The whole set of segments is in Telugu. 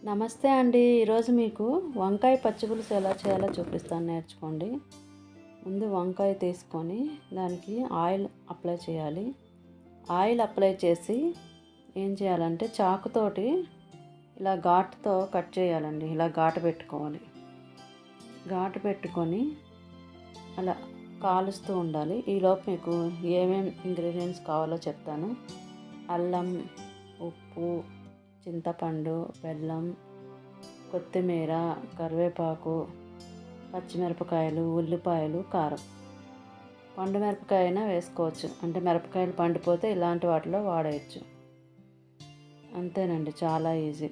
నమస్తే అండి. ఈరోజు మీకు వంకాయ పచ్చిపులుసు ఎలా చేయాలో చూపిస్తాను, నేర్చుకోండి. ముందు వంకాయ తీసుకొని దానికి ఆయిల్ అప్లై చేయాలి. ఆయిల్ అప్లై చేసి ఏం చేయాలంటే చాకుతోటి ఇలా ఘాటుతో కట్ చేయాలండి. ఇలా ఘాటు పెట్టుకోవాలి. ఘాటు పెట్టుకొని అలా కాలుస్తూ ఉండాలి. ఈలోపు మీకు ఏమేమి ఇంగ్రీడియంట్స్ కావాలో చెప్తాను. అల్లం, ఉప్పు, చింతపండు, బెల్లం, కొత్తిమీర, కరివేపాకు, పచ్చిమిరపకాయలు, ఉల్లిపాయలు, కారం. పండు మిరపకాయ అయినా వేసుకోవచ్చు, అంటే మిరపకాయలు పండిపోతే ఇలాంటి వాటిలో వాడేయచ్చు. అంతేనండి, చాలా ఈజీ.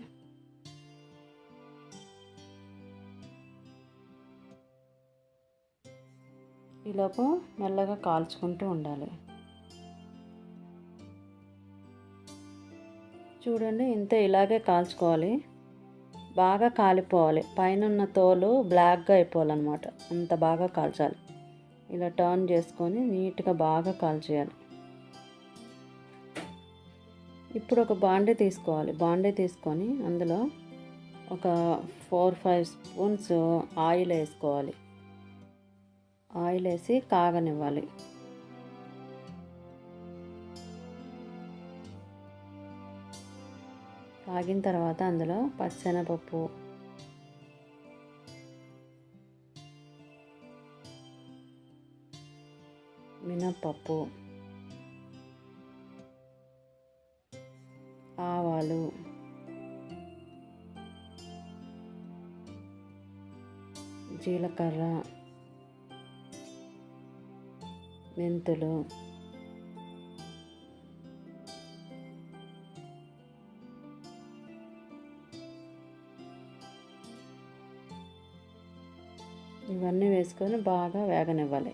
ఈలోపు మెల్లగా కాల్చుకుంటూ ఉండాలి. చూడండి, ఇంతే, ఇలాగే కాల్చుకోవాలి. బాగా కాలిపోవాలి. పైన ఉన్న తోలు బ్లాక్గా అయిపోవాలన్నమాట. అంత బాగా కాల్చాలి. ఇలా టర్న్ చేసుకొని నీట్గా బాగా కాల్చేయాలి. ఇప్పుడు ఒక బాండీ తీసుకోవాలి. బాండీ తీసుకొని అందులో ఒక 4-5 స్పూన్స్ ఆయిల్ వేసుకోవాలి. ఆయిల్ వేసి కాగనివ్వాలి. కాగిన తర్వాత అందులో పచ్చెనపప్పు, మినప్పప్పు, ఆవాలు, జీలకర్ర, మెంతులు, ఇవన్నీ వేసుకొని బాగా వేగనివ్వాలి.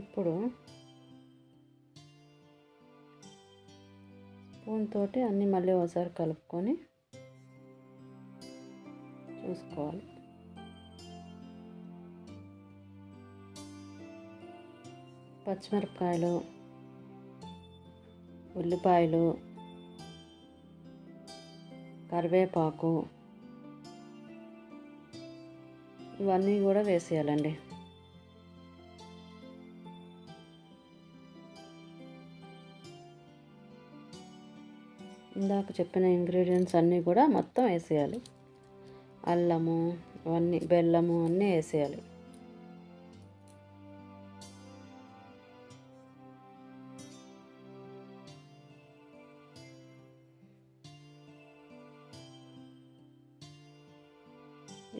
ఇప్పుడు స్పూన్ తోటి అన్నీ మళ్ళీ ఒకసారి కలుపుకొని చూసుకోవాలి. పచ్చిమిరపకాయలు, ఉల్లిపాయలు, కరివేపాకు ఇవన్నీ కూడా వేసేయాలండి. ఇందాక చెప్పిన ఇంగ్రీడియంట్స్ అన్నీ కూడా మొత్తం వేసేయాలి. అల్లము, అవన్నీ, బెల్లము అన్నీ వేసేయాలి.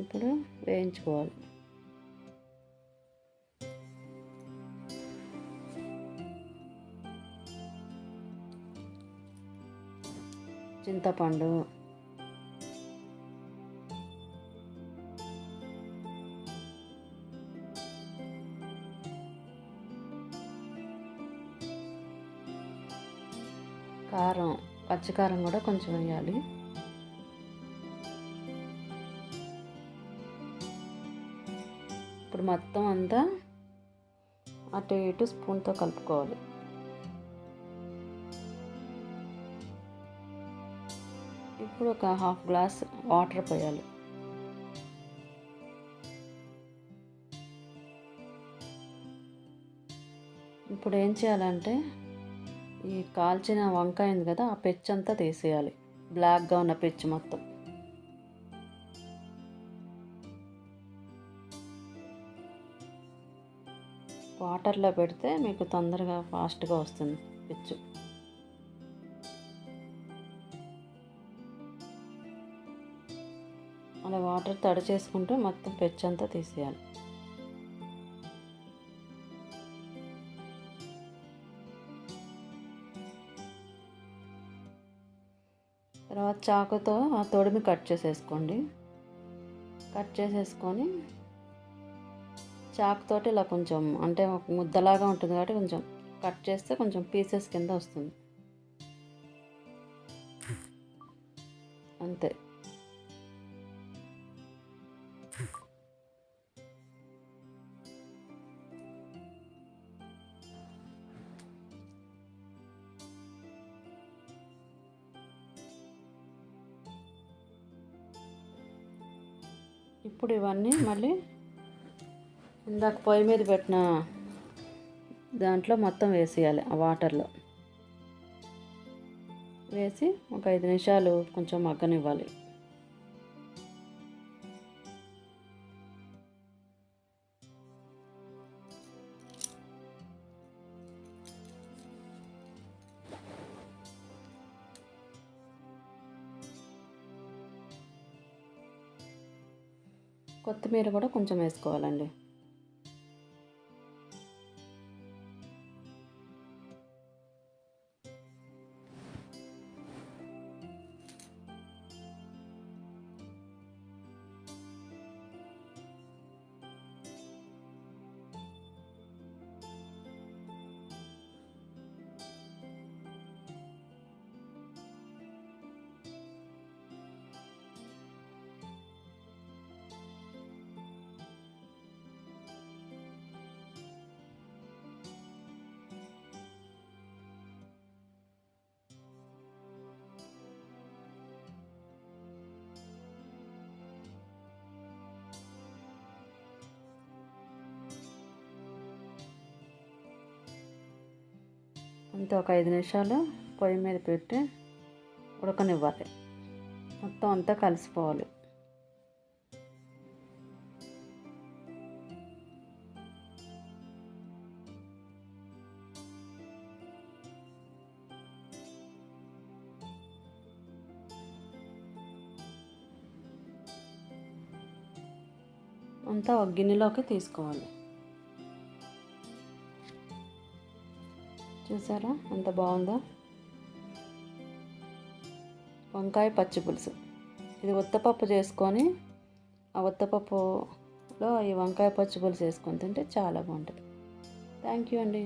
ఇప్పుడు వేయించుకోవాలి. చింతపండు, కారం, పచ్చికారం కూడా కొంచెం వేయాలి. ఇప్పుడు మొత్తం అంతా అటు ఇటు స్పూన్తో కలుపుకోవాలి. ఇప్పుడు ఒక హాఫ్ గ్లాస్ వాటర్ పోయాలి. ఇప్పుడు ఏం చేయాలంటే ఈ కాల్చిన వంకాయ ఉంది కదా, ఆ పెచ్చు అంతా తీసేయాలి. బ్లాక్గా ఉన్న పెచ్చు మొత్తం. వాటర్లో పెడితే మీకు తొందరగా ఫాస్ట్గా వస్తుంది పెచ్చు. అలా వాటర్ తడి చేసుకుంటూ మొత్తం పెచ్చు అంతా తీసేయాలి. తర్వాత చాకుతో ఆ తొడిమి కట్ చేసేసుకోండి. కట్ చేసేసుకొని చాకుతోటి ఇలా కొంచెం, అంటే ఒక ముద్దలాగా ఉంటుంది కాబట్టి కొంచెం కట్ చేస్తే కొంచెం పీసెస్ కింద వస్తుంది. అంతే. ఇప్పుడు ఇవన్నీ మళ్ళీ ఇందాక పొయ్యి మీద పెట్టిన దాంట్లో మొత్తం వేసేయాలి. ఆ వాటర్లో వేసి ఒక 5 నిమిషాలు కొంచెం మగ్గనివ్వాలి. కొత్తిమీర కూడా కొంచెం వేసుకోవాలండి. అంతే, ఒక 5 నిమిషాలు పొయ్యి మీద పెట్టి ఉడకనివ్వాలి. మొత్తం అంతా కలిసిపోవాలి. అంతా ఒక గిన్నెలోకి తీసుకోవాలి. చూసారా ఎంత బాగుందో వంకాయ పచ్చి పులుసు. ఇది ఉత్తపప్పు చేసుకొని ఆ ఉత్తపప్పులో ఈ వంకాయ పచ్చి పులుసు వేసుకొని తింటే చాలా బాగుంటుంది. థ్యాంక్ యూ అండి.